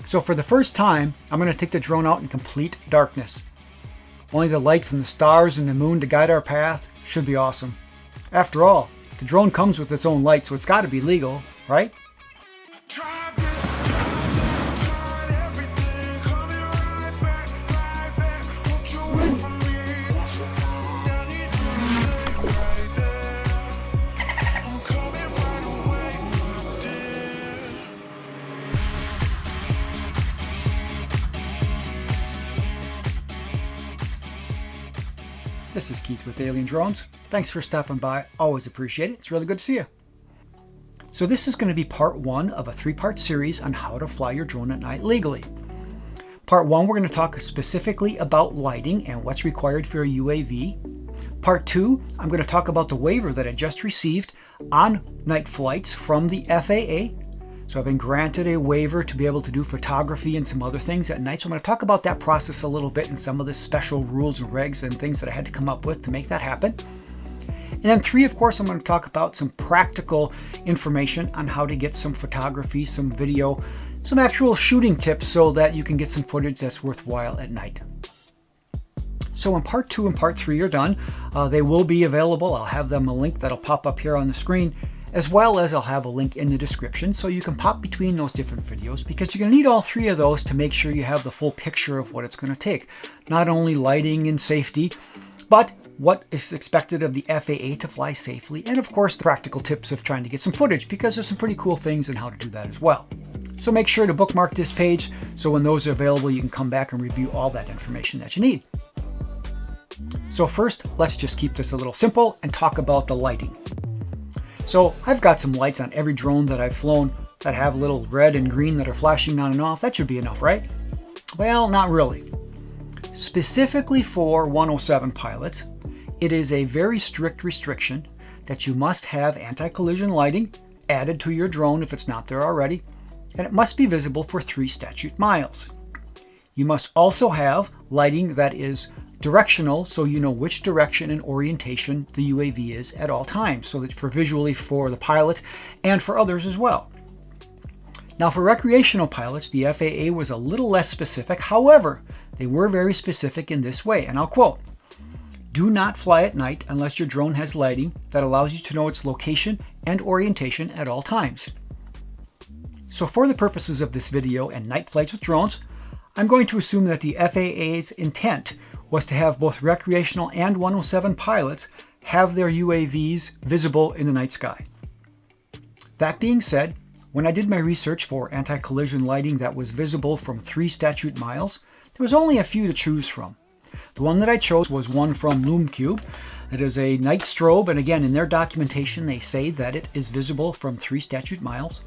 So for the first time, I'm going to take the drone out in complete darkness. Only the light from the stars and the moon to guide our path should be awesome. After all, the drone comes with its own light, so it's got to be legal, right? This is Keith with Alien Drones. Thanks for stopping by. Always appreciate it. It's really good to see you. So this is going to be part one of a three-part series on how to fly your drone at night legally. Part one, we're going to talk specifically about lighting and what's required for a UAV. Part two, I'm going to talk about the waiver that I just received on night flights from the FAA. So I've been granted a waiver to be able to do photography and some other things at night. So I'm going to talk about that process a little bit and some of the special rules and regs and things that I had to come up with to make that happen. And then three, of course, I'm going to talk about some practical information on how to get some photography, some video, some actual shooting tips so that you can get some footage that's worthwhile at night. So when part two and part three are done, they will be available. I'll have them a link that'll pop up here on the screen, as well as I'll have a link in the description so you can pop between those different videos, because you're going to need all three of those to make sure you have the full picture of what it's going to take. Not only lighting and safety, but what is expected of the FAA to fly safely, and of course the practical tips of trying to get some footage, because there's some pretty cool things in how to do that as well. So make sure to bookmark this page so when those are available you can come back and review all that information that you need. So first, let's just keep this a little simple and talk about the lighting. So I've got some lights on every drone that I've flown that have little red and green that are flashing on and off. That should be enough, right? Well, not really. Specifically for 107 pilots, it is a very strict restriction that you must have anti-collision lighting added to your drone if it's not there already, and it must be visible for 3 statute miles. You must also have lighting that is directional, so you know which direction and orientation the UAV is at all times, so that visually for the pilot and for others as well. Now for recreational pilots, the FAA was a little less specific. However, they were very specific in this way, and I'll quote, "Do not fly at night unless your drone has lighting that allows you to know its location and orientation at all times." So for the purposes of this video and night flights with drones, I'm going to assume that the FAA's intent was to have both recreational and 107 pilots have their UAVs visible in the night sky. That being said, when I did my research for anti-collision lighting that was visible from 3 statute miles, there was only a few to choose from. The one that I chose was one from Lume Cube. It is a night strobe, and again, in their documentation they say that it is visible from 3 statute miles.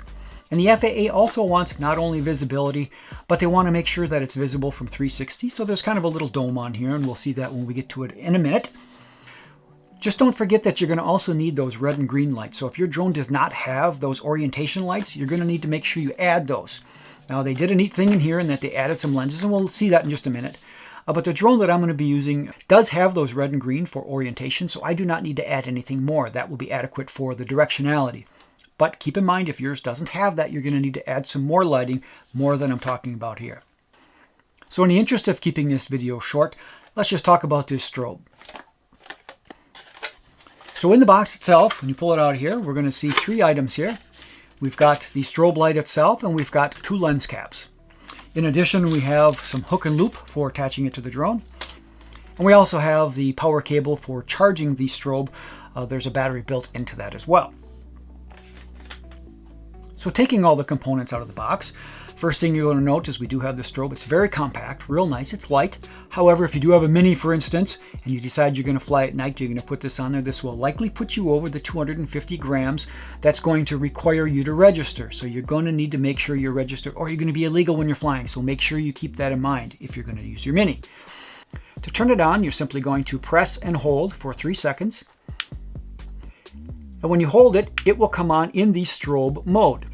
And the FAA also wants not only visibility, but they want to make sure that it's visible from 360. So there's kind of a little dome on here, and we'll see that when we get to it in a minute. Just don't forget that you're going to also need those red and green lights. So if your drone does not have those orientation lights, you're going to need to make sure you add those. Now they did a neat thing in here in that they added some lenses, and we'll see that in just a minute. But the drone that I'm going to be using does have those red and green for orientation, so I do not need to add anything more. That will be adequate for the directionality. But keep in mind, if yours doesn't have that, you're going to need to add some more lighting, more than I'm talking about here. So in the interest of keeping this video short, let's just talk about this strobe. So in the box itself, when you pull it out here, we're going to see 3 items here. We've got the strobe light itself, and we've got 2 lens caps. In addition, we have some hook and loop for attaching it to the drone. And we also have the power cable for charging the strobe. There's a battery built into that as well. So taking all the components out of the box, first thing you're going to note is we do have the strobe. It's very compact, real nice, it's light. However, if you do have a Mini, for instance, and you decide you're going to fly at night, you're going to put this on there, this will likely put you over the 250 grams. That's going to require you to register. So you're going to need to make sure you're registered, or you're going to be illegal when you're flying. So make sure you keep that in mind if you're going to use your Mini. To turn it on, you're simply going to press and hold for 3 seconds. And when you hold it, it will come on in the strobe mode.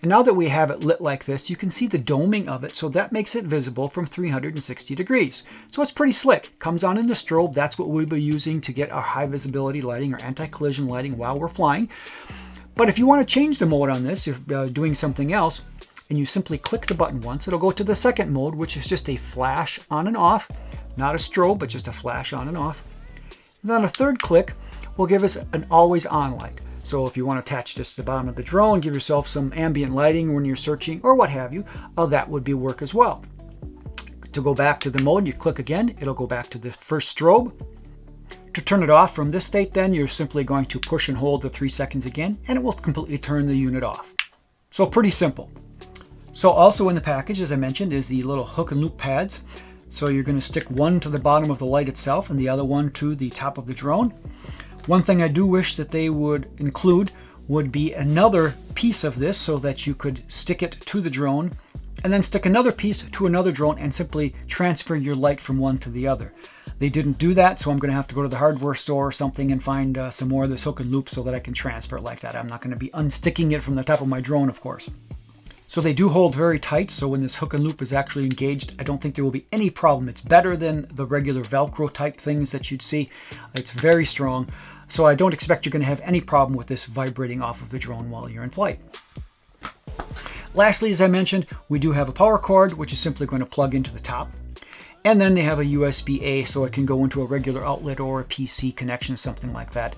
And now that we have it lit like this, you can see the doming of it, so that makes it visible from 360 degrees. So it's pretty slick. Comes on in the strobe. That's what we'll be using to get our high visibility lighting or anti-collision lighting while we're flying. But if you want to change the mode on this, if doing something else, and you simply click the button once, it'll go to the second mode, which is just a flash on and off, not a strobe, but just a flash on and off. And then a third click will give us an always on light. So if you want to attach this to the bottom of the drone, give yourself some ambient lighting when you're searching or what have you, that would be work as well. To go back to the mode, you click again, it'll go back to the first strobe. To turn it off from this state then, you're simply going to push and hold the 3 seconds again, and it will completely turn the unit off. So pretty simple. So also in the package, as I mentioned, is the little hook and loop pads. So you're going to stick one to the bottom of the light itself and the other one to the top of the drone. One thing I do wish that they would include would be another piece of this so that you could stick it to the drone and then stick another piece to another drone and simply transfer your light from one to the other. They didn't do that, so I'm going to have to go to the hardware store or something and find some more of this hook and loop so that I can transfer it like that. I'm not going to be unsticking it from the top of my drone, of course. So they do hold very tight, so when this hook and loop is actually engaged, I don't think there will be any problem. It's better than the regular Velcro type things that you'd see. It's very strong, so I don't expect you're going to have any problem with this vibrating off of the drone while you're in flight. Lastly, as I mentioned, we do have a power cord, which is simply going to plug into the top. And then they have a USB-A, so it can go into a regular outlet or a PC connection, something like that.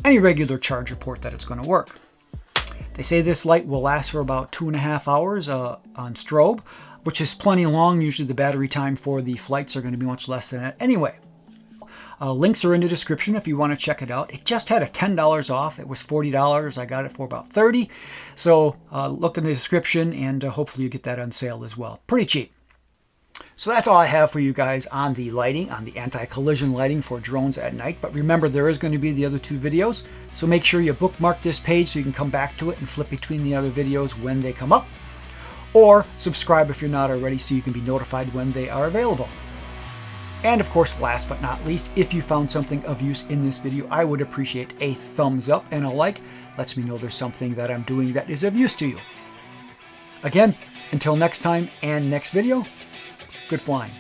Any regular charger port that it's going to work. They say this light will last for about 2.5 hours on strobe, which is plenty long. Usually the battery time for the flights are going to be much less than that anyway. Links are in the description if you want to check it out. It just had a $10 off. It was $40. I got it for about $30. So look in the description and hopefully you get that on sale as well. Pretty cheap. So that's all I have for you guys on the lighting, on the anti-collision lighting for drones at night. But remember, there is going to be the other 2 videos. So make sure you bookmark this page so you can come back to it and flip between the other videos when they come up. Or subscribe if you're not already so you can be notified when they are available. And of course, last but not least, if you found something of use in this video, I would appreciate a thumbs up and a like. Lets me know there's something that I'm doing that is of use to you. Again, until next time and next video, good flying.